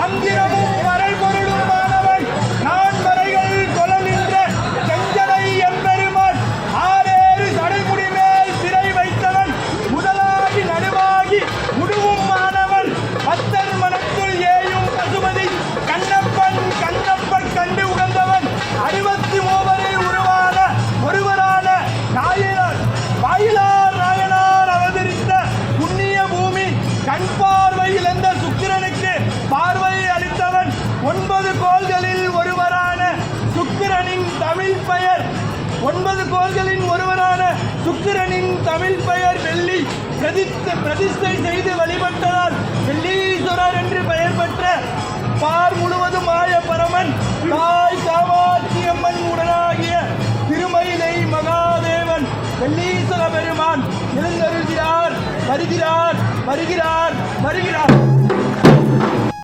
மந்திரமும் மறை பொருளுமானவன் நான் மறைகள் கொல நின்ற செஞ்சடை எம்பெருமான் ஆறேறு சடைமுடி மேல் சிறை வைத்தவன் முதலாகி நடுவாகி முடிவும் மாணவன் பத்தர் மனத்துள் ஏயும் பசுபதி கண்ணப்பன் கண்ணப்பன் கண்டு உகந்தவன் 63 உருவான ஒருவரான வாயிலார் நாயனார் அவதரித்த புண்ணிய பூமி கண் பார்வை இழந்த சுக்கிரனுக்கு பார்வை அளித்தவன் 9 கோள்களில் ஒருவரான சுக்கிரனின் தமிழ் பெயர் 9 கோள்களின் ஒருவரான சுக்கிரனின் தமிழ் பெயர் வெள்ளி பிரதிஷ்டை செய்து வழிபட்டதால் வெள்ளீஸ்வரர் என்று பெயர் பெற்ற பார் முழுவதும் மாய பரமன் தாய் காமாட்சியம்மன் உடனாகிய திருமயிலை மகாதேவன் வெள்ளீஸ்வர பெருமான் எழுந்தருள்கிறார் வருகிறார் வருகிறார் வருகிறார்.